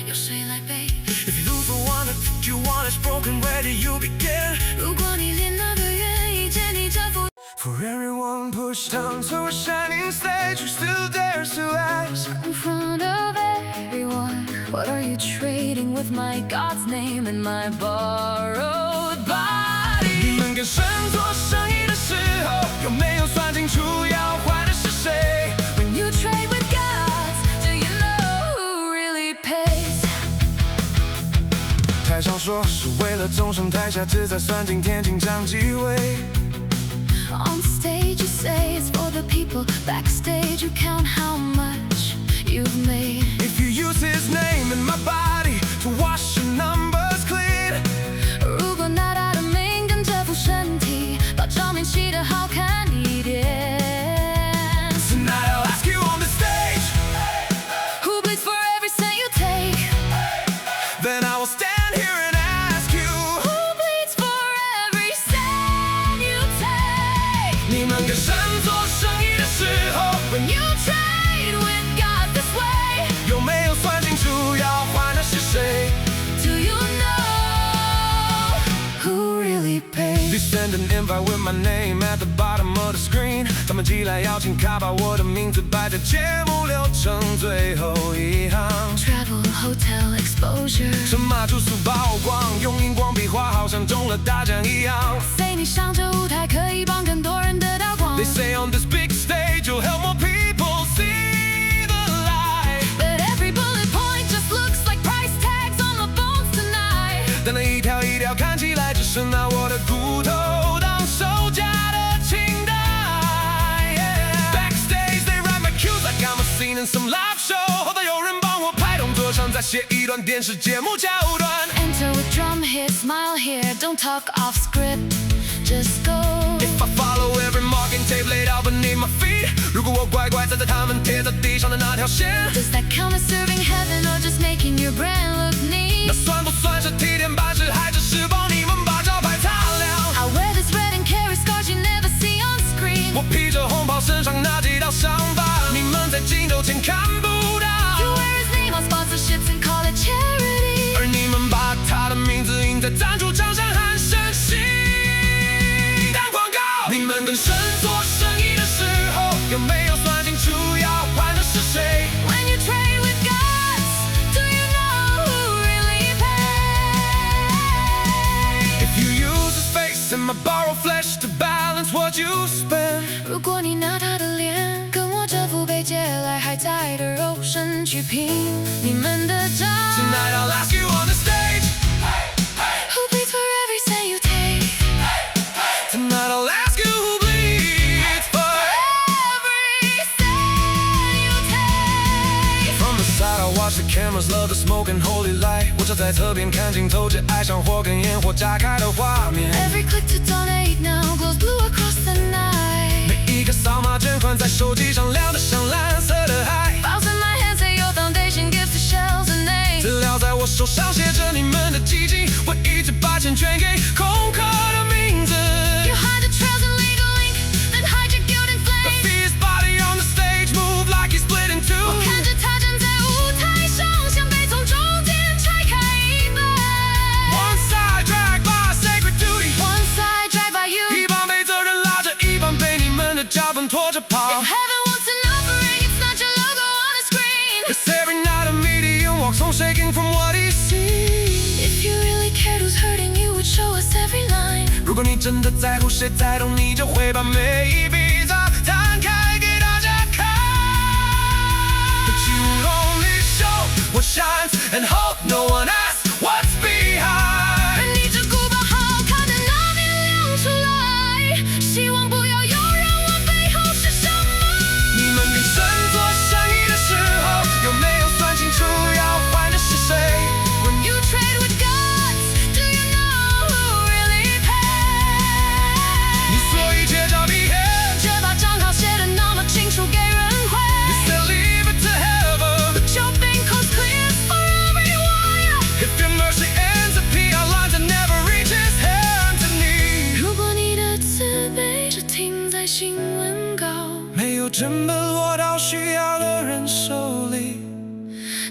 由谁来背？ If you lose the one that you want is broken, where do you begin? 如果你连那个愿意见你这副 For everyone pushed onto a shining stage, who still dares to ask? in front of everyone, what are you trading with my God's name and my borrowed body? 你们跟神做生意的时候，有没有算清楚要换的是谁？ When you trade with gods, do you know who really pays? 台上说是为了众生，台下只在算今天紧张几位。 On stage you say it's for the people, backstage you count how much you've made. If you use his name in my body to wash your numbers clean. 如果拿他的命跟这副身体，把照面洗得好看一点。 Tonight I'll ask you on the stage, Who bleeds for every cent you take? then I will stand here and ask you. Who bleeds for every cent you take? 你们跟神做生意的时候， When you trade with God this way, 有没有算清楚要换的是谁？ do you know who really pays? They send an invite with my name at the bottom of the screen. 他们寄来邀请卡，把我的名字摆在节目流程最后一行。 Travel, hotel, exposure. 神马住宿曝光，用荧光笔画，好像中了大奖一样。 Say 你上这舞台可以帮更多人得到光。 They say on this big stage you'll help more people see the light. But every bullet point just looks like price tags on the bones tonight. 但那一条一条看起来只是拿我的骨头当售价的清单。Yeah. Backstage they write my cues like I'm a scene in some live show. 后台有人帮我拍动作上，再写一段电视节目桥段。 Enter with drum hit, smile here, don't talk off script, just go. If I follow every marking tape laid out beneath my feet， 如果我乖乖站在他们贴在地上的那条线， Does that count as serving heaven or just making your brand look 那 neat? 算不算是提点办事，还只是帮你们把招牌擦亮？ I wear this red and carry scars you never see on screen. 我披着红袍，身上那几道伤疤，你们在镜头前看不到。 You wear his name on sponsorships and call it charity. 而你们把他的名字印在赞助厂商和神信当广告。你们跟神做生意的时候，有没有算清楚要换的是谁 When you trade with gods, do you know who really pays? If you use his face and my borrow flesh to balance what you spend 如果你拿他的脸跟我这副被借来还在的肉身去拼你们的账 Tonight I'll ask you on the stage Who pays for every cent you take? Tonight I'll ask you who bleeds for Every cent you take From the side I watch the cameras love the smoke and holy light 我站在侧边看镜头只爱上火跟烟火炸开的画面 Every click to donate now glows blue across the night 每一个扫码捐款在手机上亮得像蓝色的海 Files in my hands say your foundation gives to shells and names 资料在我手上写着你们的基金我一直把钱捐给空壳的名字 You hide the trails and legal ink Then hide your guilt in The flames fierce body on the stage move like he's split in two 我看着他站在舞台上像被从中间拆开一半 One side dragged by sacred duty One side dragged by you 一半被责任拉着一半被你们的脚本拖着跑 If heaven wants an offering it's not your logo on the screen Cause every night a medium walks home shaking from what he sees If you really cared who's hurting you would show us every line 如果你真的在乎谁在懂你就会把每一笔账摊开给大家看 But you only show what shines and hope no one asks what's behind 而你只顾把好看的那面亮出来希望不要有人问背后是什么你们跟神做生意的时候有没有算清楚要换的是谁 When you trade with gods, do you know who really pays? 你所以借着笔黑却把账号写得那么清楚给人回 You said leave it to heaven But your bank code's clear for everyone If your mercy ends at PR lines and never reaches hand to knee 如果你的慈悲只停在新闻稿没有真的落到需要的人手里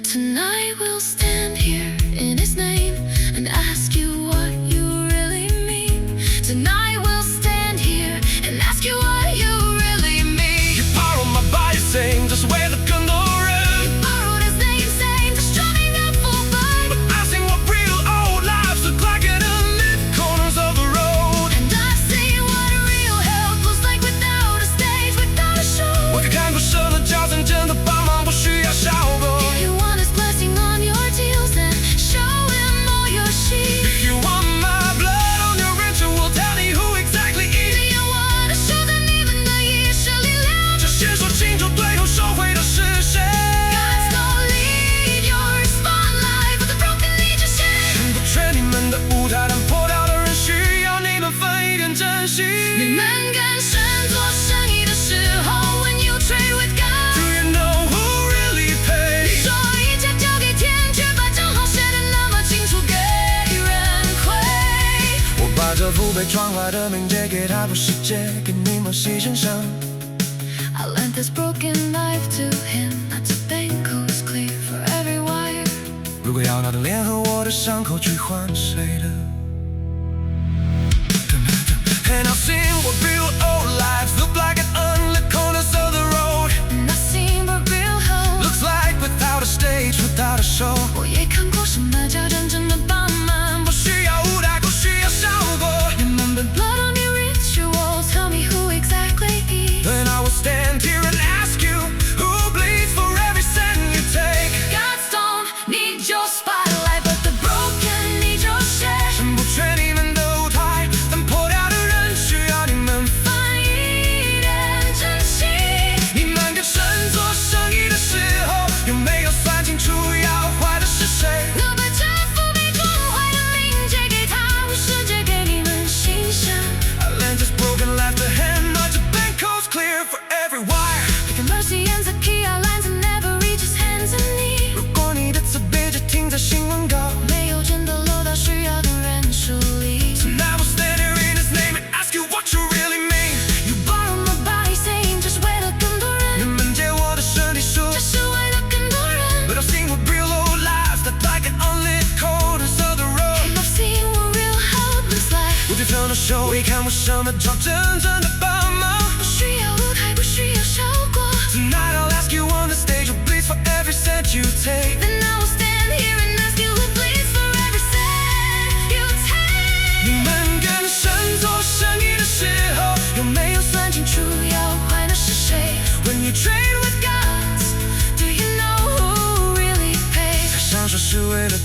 Tonight we'll stand here in his name And ask you what you really mean Tonight we'll stand here and ask you what you really mean You borrow my body saying 这是为了更多人 Borrowed his name saying just drumming up full blood But I've seen what real old lives look like in the lit corners of the road And I've seen what real help looks like without a stage, without a show 我可看过什么叫真正的帮忙不需要效果 If you want his blessing on your deals then show him all your sheep If you want my blood on your ritual tell me who exactly 只 is 要我的手在你们的意识里亮就先说清楚对头收回的是谁 God's gonna lead your spotlight with a broken lead your shame 全部缺你们的舞台但破掉的人需要你们分一点真心你们跟神做生意的时候 When you trade with God Do you know who really pays 说一切交给天却把账号写得那么清楚给人亏我把这副被撞坏的命借给他不是借给你们牺牲上 I lent this broken life to him Not to bank who's clear for every wire 如果要拿的脸和我的伤口去换谁的 And I've seen what real old lives look like at unlit corners of the road And I've seen what real hope Looks like without a stage, without a show 我也看过什么叫真正的帮忙不需要舞台，不需要效果 Remember blood on your rituals Tell me who exactly is Then I will stand here and ask you Who bleeds for every cent you take Gods don't need your spotlight But the broken need your share 全部缺你们的舞台但破掉的人需要你们分一点真心你们跟神做生意的时候有没有算清楚要坏的是谁那把这副被撞坏的命借给他不是借给你们心上 I lent this broken life to him Not to bank codes clear for every wire If your mercy ends at key our lines and never reaches hands and knees 如果你的慈悲只停在新闻稿没有真的落到需要的人手里 Tonight we'll stand here in his name and ask you what you really mean You borrow my body saying 这是为了更多你人们借我的身体说这是为了更多人 But I've seen what real old lives look like at unlit corners of the road And I've seen what real hope looks like 无对称的手艺看过什么叫真正的帮忙不需要舞台不需要show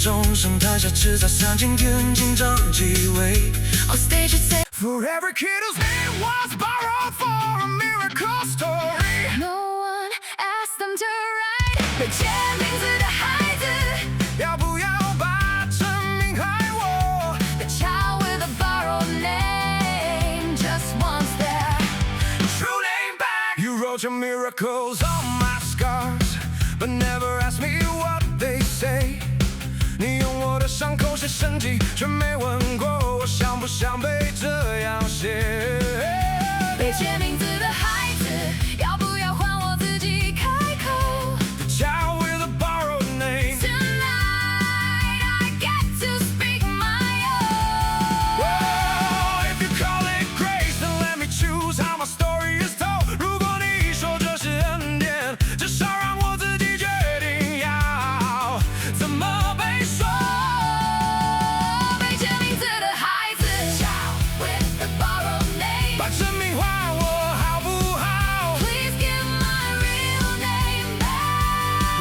钟声，台下只在三今天紧张几位。 On stage it's safe. For every kid whose name was borrowed for a miracle story. No one asked them to write. 被签名字的孩子，要不要把真名害我？ The child with a borrowed name just wants their True name back. You wrote your miracles on my scars, but never asked me what they say. 你用我的伤口写神迹，却没问过我想不想被这样写。被签名字的孩子，要不要换我自己开口 The child with a borrowed name. ？Tonight I get to speak my own. Oh, if you call it grace, then let me choose how my story is told. 如果你说这是恩典，至少让我自己决定要怎么被说。被签名字的孩子 ，Child with a borrowed name. 把真名还我好不好？ Please give my real name back.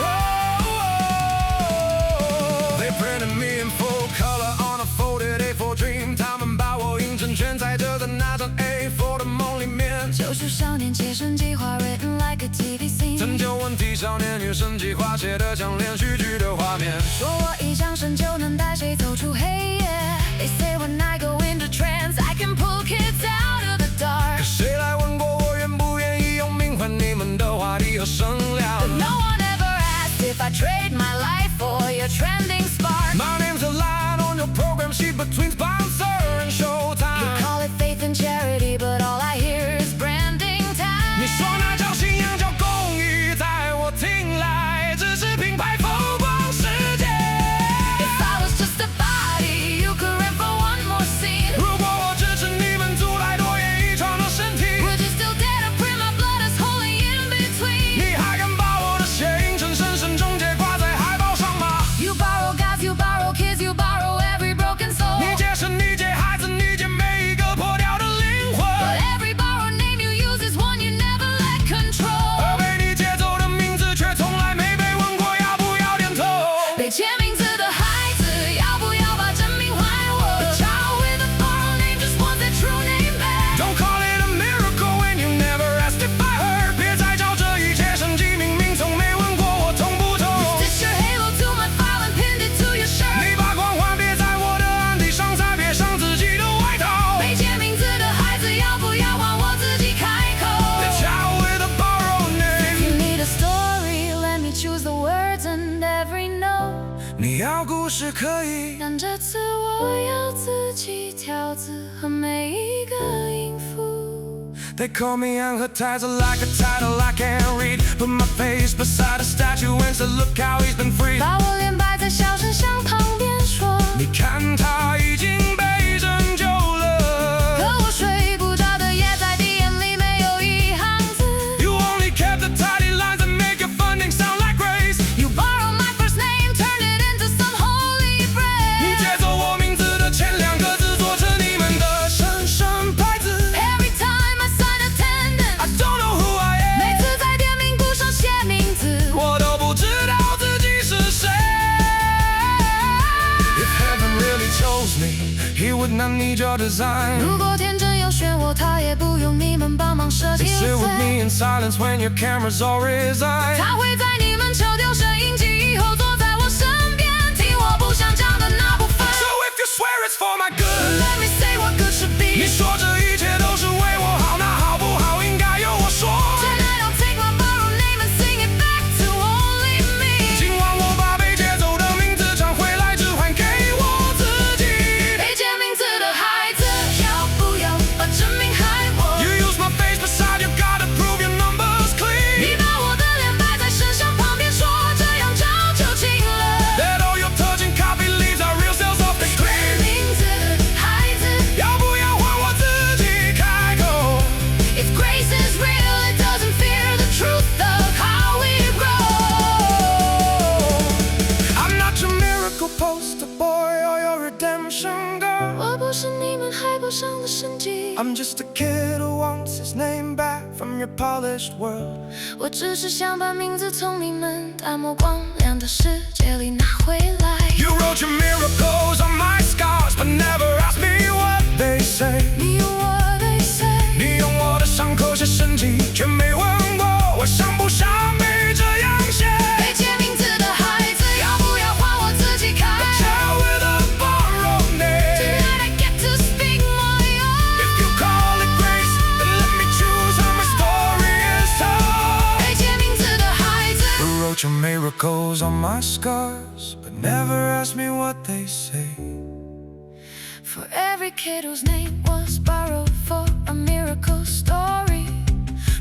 Oh, they printed me in full color on a folded A4 dream. 他们把我印成全彩着的那张 A4 的梦里面。救赎少年切身计划 written like a TV scene. 拯救问题少年女神计划写的像连续剧的画面。说我一降神就能带谁走出黑夜。They say when I go into trance, I can pull kids out of the 可 dark. 谁来问过我愿不愿意用命换你们的话题和声量 But no one ever asked if I trade my life for your trending spark. My name's a line on your program sheet between sponsor and You showtime. call it faith and charity, but all I hear is branding 你 time. 说那叫信仰叫公益，在我听来只是品牌风光世界。 If I was just a body, you could rent for one more scene. 如果我支持你们租来多演一场的身体， Would you still dare to print my blood as holding in between? 你还敢把我的血印成神圣终结挂在海报上吗？ You borrow gods, you borrow kids, you borrow every broken soul. 你借神，你借孩子，你借每一个破掉的灵魂。 But every borrowed name you use is one you never let control. 而被你借走的名字，却从来没被问过要不要点头。被签名字的孩子，要不要把真名还我 The child with a borrowed name just wants their true name back. Don't call it a miracle when you never asked if I heard. 别再叫这一切神迹，明明从没问过我痛不痛。 Stitch your halo to my file and pinned it to your shirt. 你把光环别在我的案底上再别上自己的外套。被签名字的孩子，要不要换我自己开口 The child with a borrowed？You name. need a story, let me choose the words and every note. 你要故事可以，但这次我要自己挑字和每一个音符。 They call me advertiser like a title I can't read. Put my face beside a statue and said, look how he's been freed. 把我脸摆在小神像旁边说，你看他已经被拯救了。可我睡不着的夜在你眼里没有一行字。 You only kept the tidy lines that make your funding sound like grace. You borrowed my first name, turned it into some holy 你 phrase. 借走我名字的前两个字，做成你们的神圣牌子。 Every time I sign attendance, I don't know who I 每 am. 次在店名簿上写名字，我都不知道自己是谁。If heaven really chose me, he would not need your design. 如果天真要选我，他也不用你们帮忙设计 They sit with me 罪。 in silence when your cameras all resigned. 他会在你们抽掉摄影机以后，坐在我身边，听我不想讲的那部分。 So if you swear it's for my good, Let me say what good should 你 be. 说这一切都是为我好，那好不好应该由我说。 Tonight I'll take my borrowed name and sing it back to only me. 今晚我把被借走的名字唱回来，只还给我自己。被签名字的孩子，要不要把真名害我？ You use my face beside you, gotta prove your numbers 你 clean. 把我的脸摆在神像旁边，说这样早就尽了。 That all your touching copy leaves our real selves off the 签 clean. 名字的孩子 要不要换我自己开口？ ，If grace is real, it doesn't fear the truth of how we grow. I'm not your miracle poster boy or your redemption girl. 我不是你们海报上的神迹， I'm just a kid who wants his name back from your polished world. 我只是想把名字从你们淡漠光亮的世界里拿回来。 You wrote your miracles on my scars, but never asked me what they say. 你用我they say， 你用我的伤口写神迹，却没问过我想不想被这样写。被借名字的孩子，要不要换我自己开 A child with a borrowed name.？Tonight I get to speak my own。 If you call it grace, then let me choose how my story is told. 被借名字的孩子， Who wrote your miracles on my scars, but never asked me what they say. For every kid whose name was borrowed for a miracle story，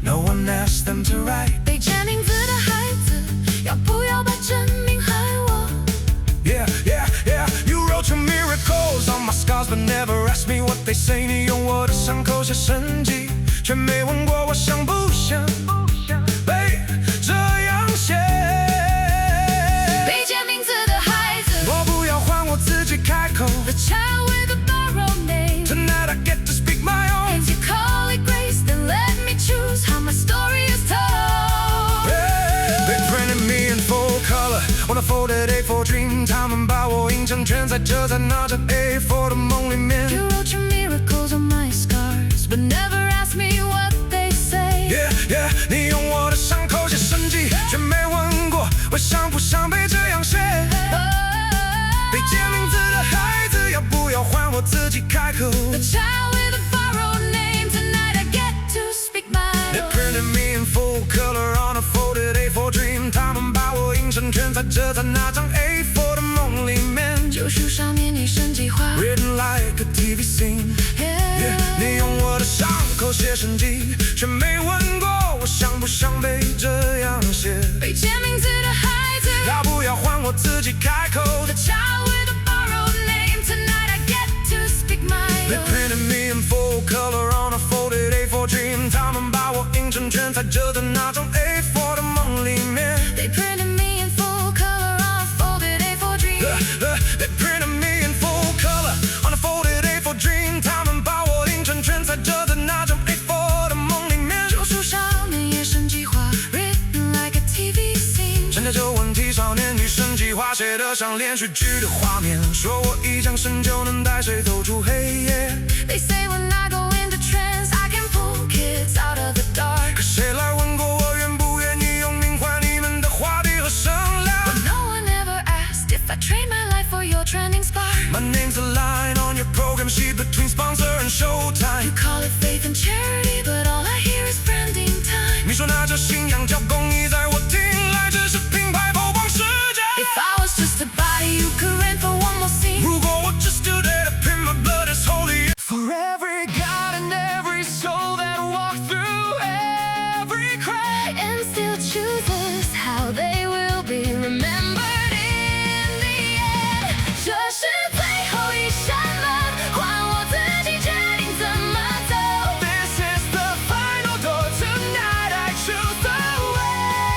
No one asked them to write. 被借名字的孩子，要不要把真名害我？ Yeah, yeah, yeah. You wrote your miracles on my scars, but never asked me what they say. 你用我的伤口写神迹，却没问过我想不想被这样写。被借名字的孩子，我不要换我自己开口。 The child with a borrowed name。 Tonight I get to speak my own. If you call it grace, then let me choose how my story is told. They printed me in full color on a folded A4 dream. 他们把我印成圈，在这在那张 A4 的梦里面。 You wrote your miracles on my scars, but never asked me what they say. Yeah, yeah. 你用我的伤口写神迹，却没问过我想不想被这样写。被借名字的孩子，要不要换我自己开口 The child with a borrowed name. Tonight I get to speak my They own. printed me in full color on a folded A4 dream. 他们把我印成圈，在这在那张 A4 的梦里面。旧书上面你神迹画 Written like a TV scene. Yeah, 你用我的伤口写神迹，却没问过我想不想被这样写。被借名字的孩子，要不要换我自己开口 The child with a borrowed name. Tonight I get to speak my They own. printed me in full color on a folded A4 dream. 他们把我印成圈，在这的那张 A4 的梦里面。 They printed me in full color on a folded A4 dream. They printed me in full color on a folded A4 dream. 他们把我印成圈，在这的那张 A4 的梦里面。旧书上面也神迹画 Written like a TV scene. 现在这问题少年与神计划写得像连续剧的画面，说我一降神就能带谁走出黑夜。 They say when I go into trance, I can pull kids out of the dark. 可谁来问过我愿不愿意用命换你们的画笔和声量 But no one ever asked if I trade my life for your trending spark. My name's a line on your program sheet between sponsor and You showtime. call it faith and charity, but all I hear is branding time. 你说拿着信仰叫公益，在我听来只是品牌曝光世界。 If I was just a body you could rent for one more scene. 如果我 just stood there to pin my blood is holy. For every God and every soul that walked through every crack. And still chooses how they will be remembered in the end. 这是最后一扇门，换我自己决定怎么走。 This is the final door. Tonight I choose the way.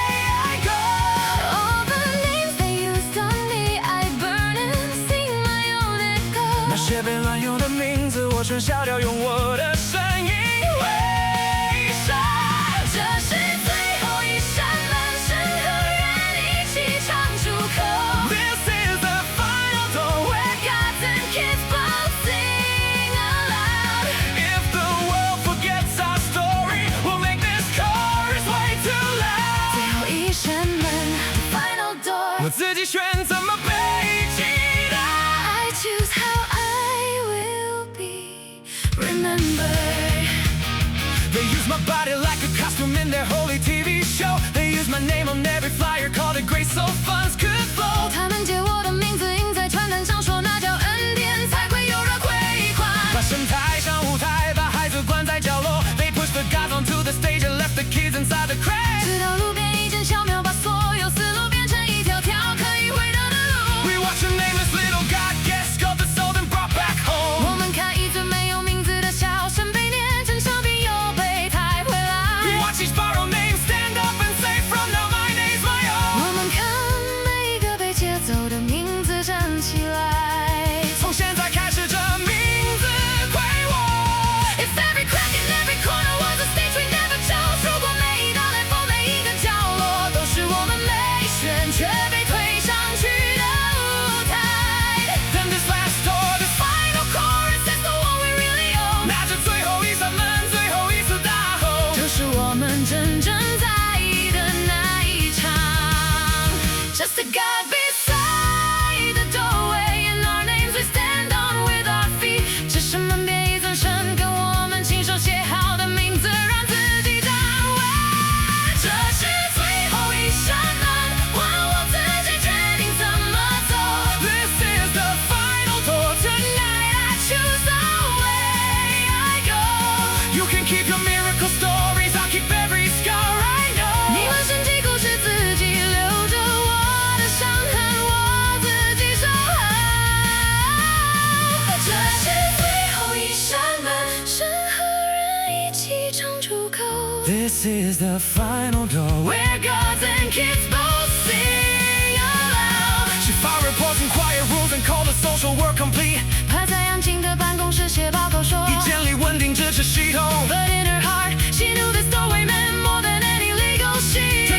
This is the final door where gods and kids both sing aloud. She filed reports and quiet rules and called the social work complete. 她在安静的办公室写报告说，已建立稳定支持系统。But in her heart, she knew this doorway meant more than any legal sheet.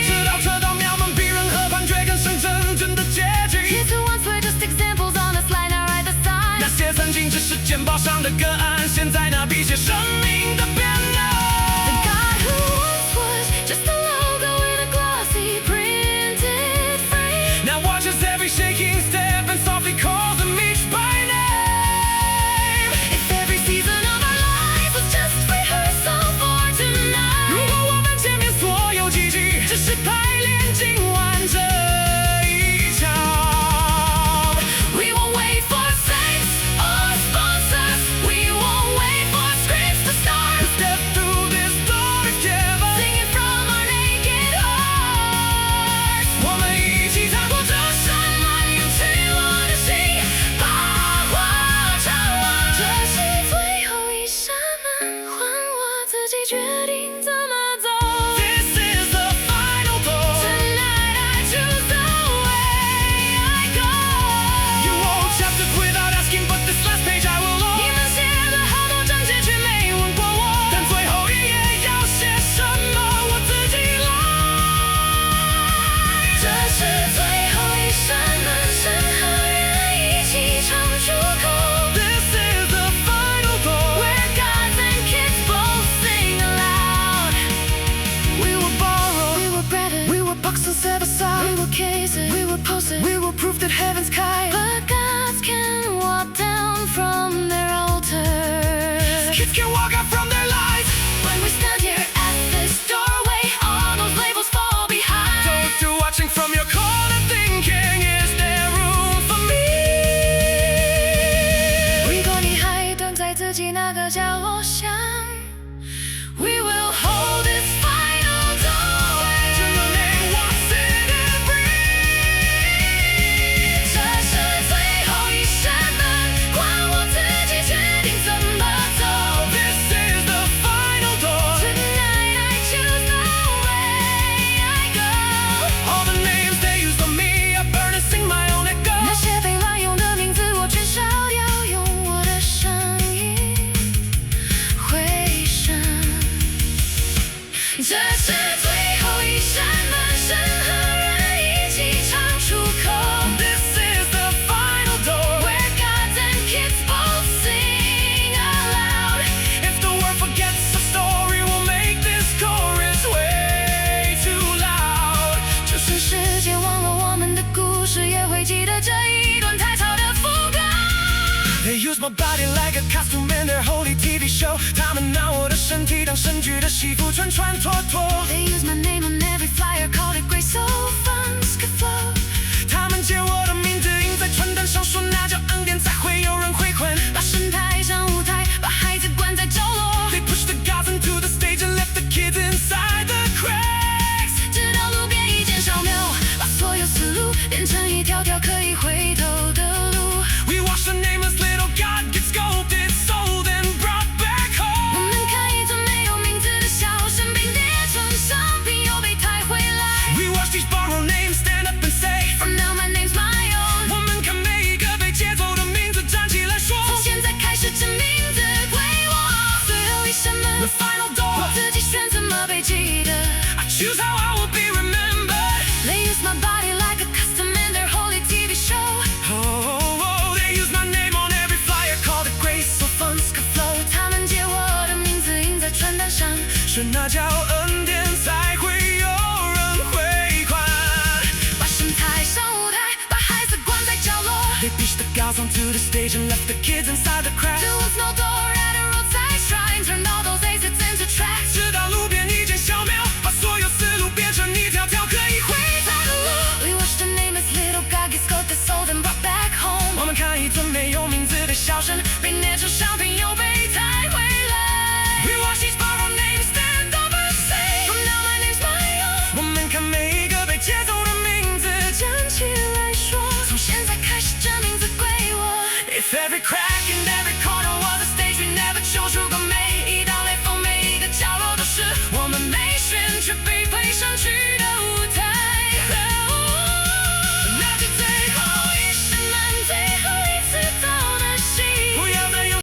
车道庙门比任何判决更胜真正的结局。 Kids who once were just examples on the slide, now write the sign. 那些曾经只是简报上的个案，现在那笔写生命的变老。 The God who once was just a logo in a glossy printed frame Now watches every shaking step and softly calls them each by name. If every season of our lives was just rehearsal for tonight. 如果我们前面所有奇迹只是排练今晚这一场 We won't wait for saints or sponsors. We won't wait for scripts to start. Step through this door together. Singing from our naked hearts. 我们一起踏过这山峦勇气我的心，把话唱完。这是最后一扇门，换我自己决定怎么走。 This is the final door. Tonight I choose the way I go. You won't chapter without asking, but this last page I will 你 own. 们写了好多章节，却没问过我。但最后一页要写什么，我自己来。这是最后一扇门，身和人一起唱出口。 This is the final door. Where gods and kids both sing aloud. We will borrow, We were breaded, we will box and set aside. we were cases, We will post it, we will prove that heaven's kind. but gods can walk down from their altars. Kids can walk out from their lives. When we stand here at this doorway, all those labels fall behind. Don't do watching from your corner thinking, is there room for me? 如果你还蹲在自己那个角落想 We will hold this final doorway. To your name, what's in it breathe? 这是最后一扇门，换我自己决定怎么走。 This is the final door. Tonight I choose the way I go. All the names they used on me, I burn and sing my own echo. 那些被滥用的名字，我全烧掉，用我的声音回声。这是最后一扇门，身和人一起唱出口。 This is the final door. Where gods and kids both sing aloud. If the world forgets the story, we'll make this chorus way too loud. 就算世界忘了我们的故事，也会记得这一段太吵的副歌。 They use my body like a costume in their holy TV show. 他们拿我的身体当神剧的戏服穿穿脱脱。 They use my name on every flyer, called it grace, so funds could flow. 他们借我的名字印在传单上，说那叫恩典，才会有人回馈。把神抬上舞台，把孩子关在角落。 They push the gods into the stage and left the kids inside the cracks. 直到路边一间小庙，把所有思路变成一条条可以回头的路。 We watch the nameless little god get sculpted, sold and brought back 我 home. 们看一尊没有名字的小神被捏成商品，又被抬回来。 We watch these borrowed names stand up and say, From now my name's my own. 我们看每一个被借走的名字站起来说。从现在开始，这名字归我。最后一扇门 The final door. 我自己选怎么被记得。 I choose how I will be remembered. They use my body like a custom in their holy TV show. Oh, they use my name on every flyer, called it grace, so funds could flow. 他们借我的名字印在传单上。是那叫恩典，才会有人回款。把神抬上舞台，把孩子关在角落。 They pushed the gods onto the stage and left the kids inside the cracks. There was no door at a roadside shrine, turned all the